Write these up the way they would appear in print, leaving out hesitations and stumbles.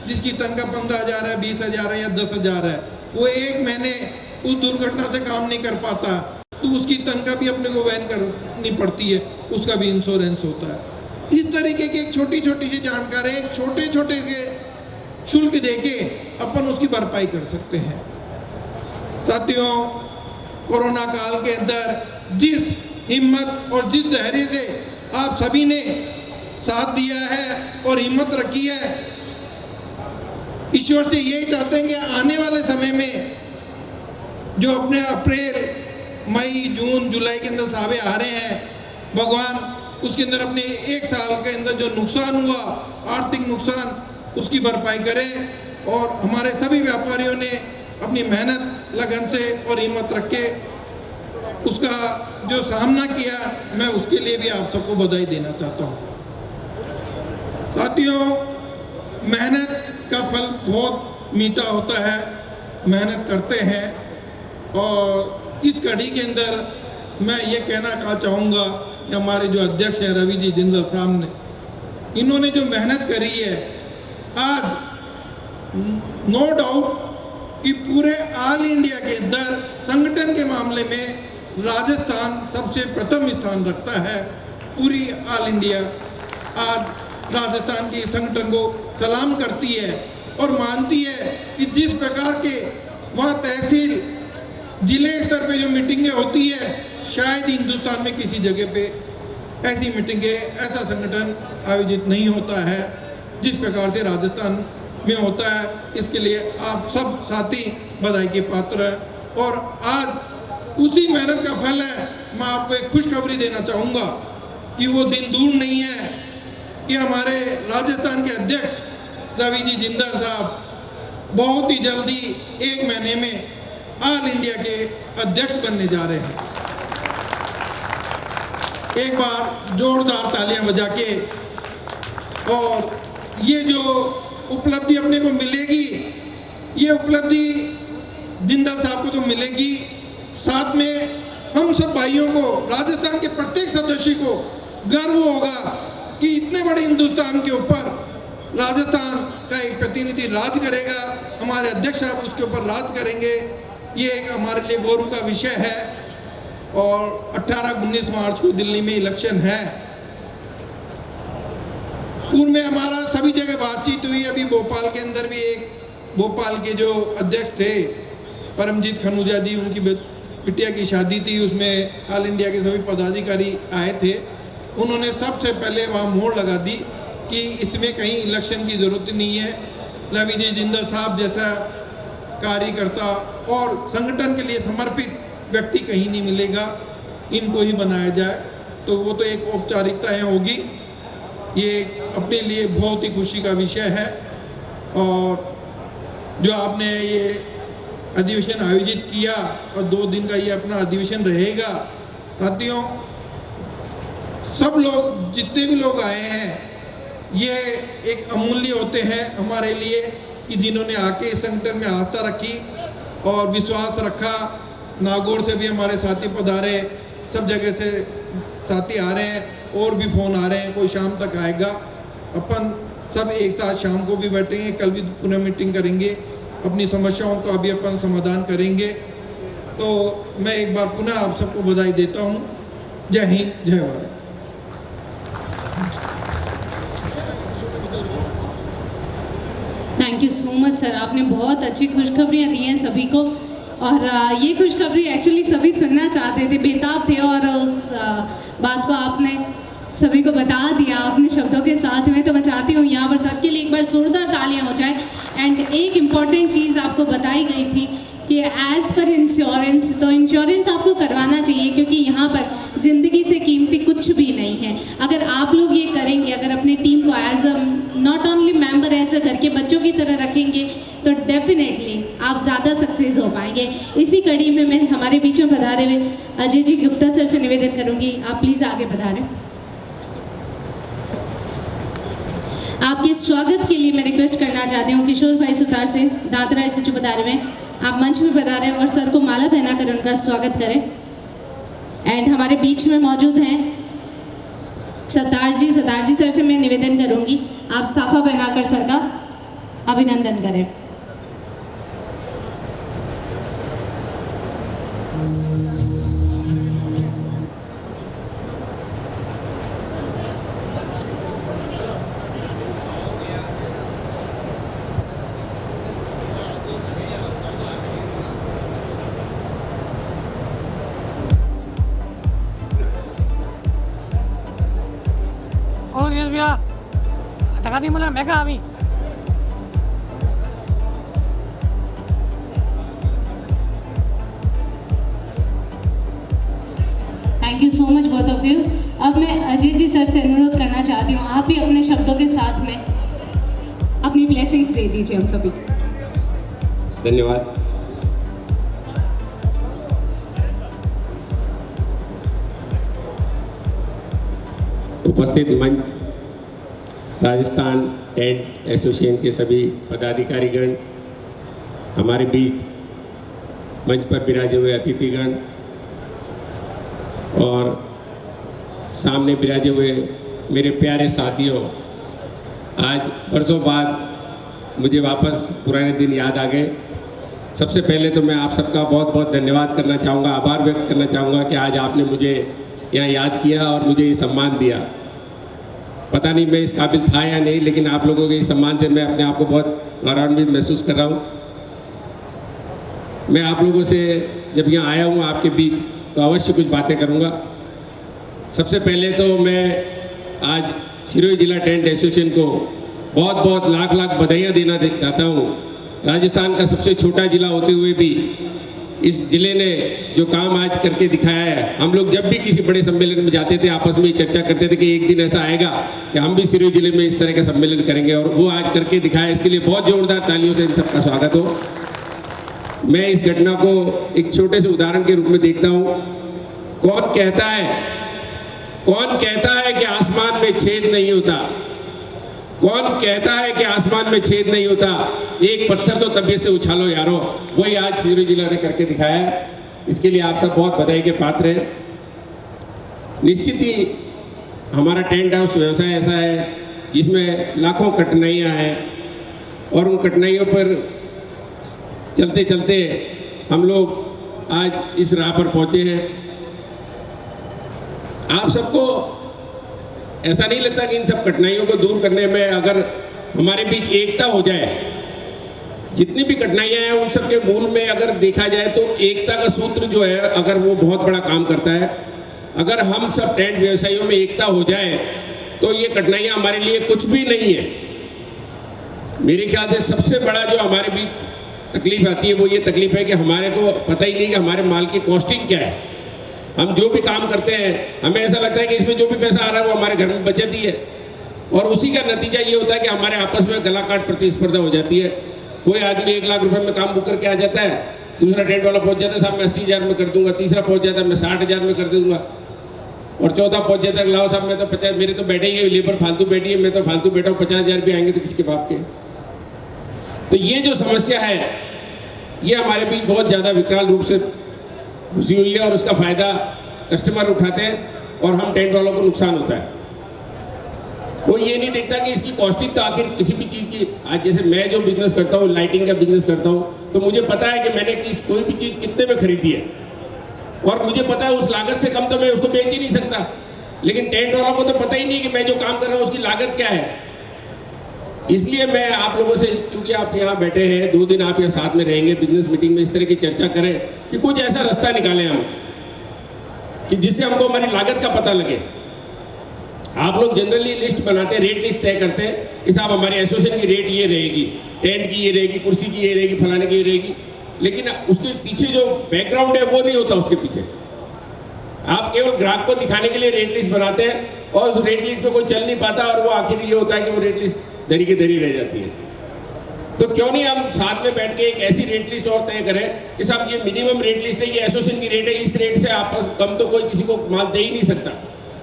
जिसकी तनख्वाह 15,000 है, 20,000 है या 10,000 है, वो एक महीने उस दुर्घटना से काम नहीं कर पाता तो उसकी तनख्वाह भी अपने को वहन करनी पड़ती है, उसका भी इंश्योरेंस होता है। इस तरीके की एक छोटी छोटी सी जानकारी, एक छोटे छोटे से शुल्क देके अपन उसकी भरपाई कर सकते हैं। साथियों, कोरोना काल के अंदर जिस हिम्मत और जिस धैर्य से आप सभी ने साथ दिया है और हिम्मत रखी है, ईश्वर से यही चाहते हैं कि आने वाले समय में जो अपने अप्रैल, मई, जून, जुलाई के अंदर सावे आ रहे हैं, भगवान उसके अंदर अपने एक साल के अंदर जो नुकसान हुआ, आर्थिक नुकसान, उसकी भरपाई करें और हमारे सभी व्यापारियों ने अपनी मेहनत, लगन से और हिम्मत रख के उसका जो सामना किया, मैं उसके लिए भी आप सबको बधाई देना चाहता हूँ। साथियों, मेहनत का फल बहुत मीठा होता है, मेहनत करते हैं और इस कड़ी के अंदर मैं ये कहना चाहूँगा कि हमारे जो अध्यक्ष हैं रवि जी जिंदल साहब ने, इन्होंने जो मेहनत करी है, आज नो डाउट कि पूरे ऑल इंडिया के अंदर संगठन के मामले में राजस्थान सबसे प्रथम स्थान रखता है। पूरी ऑल इंडिया आज राजस्थान के संगठन को सलाम करती है और मानती है कि जिस प्रकार के वहाँ तहसील, जिले स्तर पे जो मीटिंगें होती है, शायद हिंदुस्तान में किसी जगह पे ऐसी मीटिंगें, ऐसा संगठन आयोजित नहीं होता है जिस प्रकार से राजस्थान में होता है। इसके लिए आप सब साथी बधाई के पात्र हैं और आज उसी मेहनत का फल है। मैं आपको एक खुशखबरी देना चाहूँगा कि वो दिन दूर नहीं है कि हमारे राजस्थान के अध्यक्ष रवि जी जिंदल साहब बहुत ही जल्दी 1 महीने में ऑल इंडिया के अध्यक्ष बनने जा रहे हैं। एक बार जोरदार तालियां बजा के, और ये जो उपलब्धि अपने को मिलेगी, ये उपलब्धि जिंदल साहब को तो मिलेगी, साथ में हम सब भाइयों को, राजस्थान के प्रत्येक सदस्य को गर्व होगा कि इतने बड़े हिंदुस्तान के ऊपर राजस्थान का एक प्रतिनिधि राज करेगा, हमारे अध्यक्ष साहब उसके ऊपर राज करेंगे। ये एक हमारे लिए गौरव का विषय है। और 18-19 मार्च को दिल्ली में इलेक्शन है। पूर्व में हमारा सभी जगह बातचीत हुई। अभी भोपाल के अंदर भी एक, भोपाल के जो अध्यक्ष थे परमजीत खनूजा जी, उनकी बिटिया की शादी थी, उसमें ऑल इंडिया के सभी पदाधिकारी आए थे। उन्होंने सबसे पहले वहाँ मोहर लगा दी कि इसमें कहीं इलेक्शन की ज़रूरत नहीं है। रवि जी जिंदल साहब जैसा कार्यकर्ता और संगठन के लिए समर्पित व्यक्ति कहीं नहीं मिलेगा, इनको ही बनाया जाए। तो वो तो एक औपचारिकताएँ होगी। ये अपने लिए बहुत ही खुशी का विषय है। और जो आपने ये अधिवेशन आयोजित किया और 2 दिन का ये अपना अधिवेशन रहेगा, साथियों सब लोग, जितने भी लोग आए हैं, ये एक अमूल्य होते हैं हमारे लिए कि जिन्होंने आके इस संगठन में आस्था रखी और विश्वास रखा। नागौर से भी हमारे साथी पधारे, सब जगह से साथी आ रहे हैं और भी फ़ोन आ रहे हैं, कोई शाम तक आएगा। अपन सब एक साथ शाम को भी बैठेंगे, कल भी पुनः मीटिंग करेंगे, अपनी समस्याओं का भी अपन समाधान करेंगे। तो मैं एक बार पुनः आप सबको बधाई देता हूँ। जय हिंद, जय Bharat. Thank you so much sir, आपने बहुत अच्छी खुशखबरियाँ दी हैं सभी को। और ये खुशखबरी एक्चुअली सभी सुनना चाहते थे, बेताब थे, और उस बात को आपने सभी को बता दिया अपने शब्दों के साथ में। तो मैं चाहती हूँ यहाँ पर सबके लिए एक बार जोरदार तालियाँ हो जाए। एंड एक इम्पॉर्टेंट चीज़ आपको बताई गई थी कि एज़ पर इंश्योरेंस, तो इंश्योरेंस आपको करवाना चाहिए, क्योंकि यहाँ पर ज़िंदगी से कीमती कुछ भी नहीं है। अगर आप लोग ये करेंगे, अगर अपनी टीम को as a not only member, as a घर के बच्चों की तरह रखेंगे, तो डेफिनेटली आप ज़्यादा सक्सेस हो पाएंगे। इसी कड़ी में मैं हमारे बीच में पधारे हुए अजय जी गुप्ता सर से निवेदन करूँगी, आप प्लीज़ आगे पधारें। आपके स्वागत के लिए मैं रिक्वेस्ट करना चाहती हूँ किशोर भाई सुतार से, दादरा से जो पधारे हुए, आप मंच में पधारें और सर को माला पहनाकर उनका स्वागत करें। एंड हमारे बीच में मौजूद हैं सतार जी सर से मैं निवेदन करूंगी, आप साफा पहनाकर सर का अभिनंदन करें। भैया टका दी मला मेगा आम्ही thank you so much both of you. अब मैं अजय जी सर से अनुरोध करना चाहती हूँ, आप भी अपने शब्दों के साथ में अपनी ब्लेसिंग्स दे दीजिए हम सभी को। धन्यवाद। उपस्थित मंच, राजस्थान टेंट एसोसिएशन के सभी पदाधिकारीगण, हमारे बीच मंच पर विराजे हुए अतिथिगण और सामने विराजे हुए मेरे प्यारे साथियों, आज वर्षों बाद मुझे वापस पुराने दिन याद आ गए। सबसे पहले तो मैं आप सबका बहुत बहुत धन्यवाद करना चाहूँगा, आभार व्यक्त करना चाहूँगा कि आज आपने मुझे यहाँ याद किया और मुझे ये सम्मान दिया। पता नहीं मैं इस काबिल था या नहीं, लेकिन आप लोगों के इस सम्मान से मैं अपने आप को बहुत गौरवान्वित महसूस कर रहा हूँ। मैं आप लोगों से जब यहाँ आया हूँ आपके बीच, तो अवश्य कुछ बातें करूँगा। सबसे पहले तो मैं आज सिरोही जिला टेंट एसोसिएशन को बहुत बहुत लाख लाख बधाइयाँ देना चाहता हूँ। राजस्थान का सबसे छोटा जिला होते हुए भी इस जिले ने जो काम आज करके दिखाया है, हम लोग जब भी किसी बड़े सम्मेलन में जाते थे आपस में ही चर्चा करते थे कि एक दिन ऐसा आएगा कि हम भी सिरोही जिले में इस तरह का सम्मेलन करेंगे, और वो आज करके दिखाया। इसके लिए बहुत जोरदार तालियों से इन सबका स्वागत हो। मैं इस घटना को एक छोटे से उदाहरण के रूप में देखता हूँ। कौन कहता है कि आसमान में छेद नहीं होता? कौन कहता है कि आसमान में छेद नहीं होता? एक पत्थर तो तबीयत से उछालो यारो। वही आज सिरोही जिला ने करके दिखाया है। इसके लिए आप सब बहुत बधाई के पात्र हैं। निश्चित ही हमारा टेंट हाउस व्यवसाय ऐसा है जिसमें लाखों कठिनाइयाँ हैं, और उन कठिनाइयों पर चलते चलते हम लोग आज इस राह पर पहुँचे हैं। आप सबको ऐसा नहीं लगता कि इन सब कठिनाइयों को दूर करने में अगर हमारे बीच एकता हो जाए, जितनी भी कठिनाइयां हैं उन सब के मूल में अगर देखा जाए तो एकता का सूत्र जो है, अगर वो बहुत बड़ा काम करता है। अगर हम सब टेंट व्यवसायियों में एकता हो जाए तो ये कठिनाइयां हमारे लिए कुछ भी नहीं है। मेरे ख्याल से सबसे बड़ा जो हमारे बीच तकलीफ आती है वो ये तकलीफ है कि हमारे को पता ही नहीं कि हमारे माल की कॉस्टिंग क्या है। हम जो भी काम करते हैं हमें ऐसा लगता है कि इसमें जो भी पैसा आ रहा है वो हमारे घर में बचत ही है, और उसी का नतीजा ये होता है कि हमारे आपस में गलाकाट प्रतिस्पर्धा हो जाती है। कोई आदमी 1 लाख रुपए में काम बुक करके आ जाता है, दूसरा टेंट वाला पहुंच जाता है साहब मैं 80,000 में कर दूंगा, तीसरा पहुंच जाता है मैं 60,000 में कर दूंगा, और चौथा पहुंच जाता है लाओ साहब मैं तो 50, मेरे तो बैठे ही है लेबर फालतू बैठी है, मैं तो फालतू बैठा हूँ, 50,000 भी आएंगे तो किसके बाप के। तो ये जो समस्या है ये हमारे बीच बहुत ज़्यादा विकराल रूप से घुसी हुई है, और उसका फ़ायदा कस्टमर उठाते हैं और हम टेंट वालों को नुकसान होता है। वो ये नहीं देखता कि इसकी कॉस्टिंग तो आखिर किसी भी चीज़ की, आज जैसे मैं जो बिजनेस करता हूँ, लाइटिंग का बिजनेस करता हूँ, तो मुझे पता है कि मैंने कोई भी चीज़ कितने में खरीदी है, और मुझे पता है उस लागत से कम तो मैं उसको बेच ही नहीं सकता। लेकिन टेंट वालों को तो पता ही नहीं कि मैं जो काम कर रहा हूँ उसकी लागत क्या है। इसलिए मैं आप लोगों से, क्योंकि आप यहाँ बैठे हैं 2 दिन आप यहाँ साथ में रहेंगे, बिजनेस मीटिंग में इस तरह की चर्चा करें कि कुछ ऐसा रास्ता निकालें हम कि जिससे हमको हमारी लागत का पता लगे। आप लोग जनरली लिस्ट बनाते हैं, रेट लिस्ट तय करते हैं कि साहब हमारे एसोसिएशन की रेट ये रहेगी, टेंट की ये रहेगी, कुर्सी की ये रहेगी, फलाने की ये रहेगी, लेकिन उसके पीछे जो बैकग्राउंड है वो नहीं होता। उसके पीछे आप केवल ग्राहक को दिखाने के लिए रेट लिस्ट बनाते हैं, और उस रेट लिस्ट पे कोई चल नहीं पाता, और वो आखिर ये होता है कि वो रेट लिस्ट दरी की दरी रह जाती है। तो क्यों नहीं हम साथ में बैठ के एक ऐसी रेट लिस्ट और तय करें कि साहब ये मिनिमम रेट लिस्ट है, ये एसोसिएशन की रेट है, इस रेट से आपस कम तो कोई किसी को माल दे ही नहीं सकता।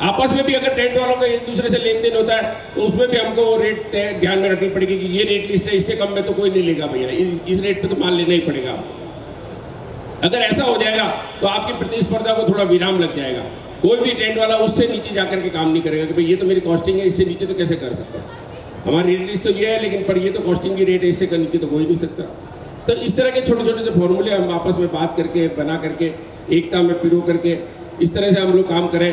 आपस में भी अगर टेंट वालों का एक दूसरे से लेन देन होता है तो उसमें भी हमको वो रेट ध्यान में रखनी पड़ेगी कि ये रेट लिस्ट है, इससे कम में तो कोई नहीं लेगा भैया, इस रेट पे तो माल लेना ही पड़ेगा। अगर ऐसा हो जाएगा तो आपकी प्रतिस्पर्धा को थोड़ा विराम लग जाएगा। कोई भी टेंट वाला उससे नीचे जाकर के काम नहीं करेगा कि भाई ये तो मेरी कॉस्टिंग है, इससे नीचे तो कैसे कर सकते हैं। हमारी रेट लिस्ट तो ये है, लेकिन पर ये तो कॉस्टिंग की रेट है, इससे नीचे तो हो ही नहीं सकता। तो इस तरह के छोटे छोटे जो फॉर्मूले हम आपस में बात करके बना करके एकता में पिरो करके इस तरह से हम लोग काम करें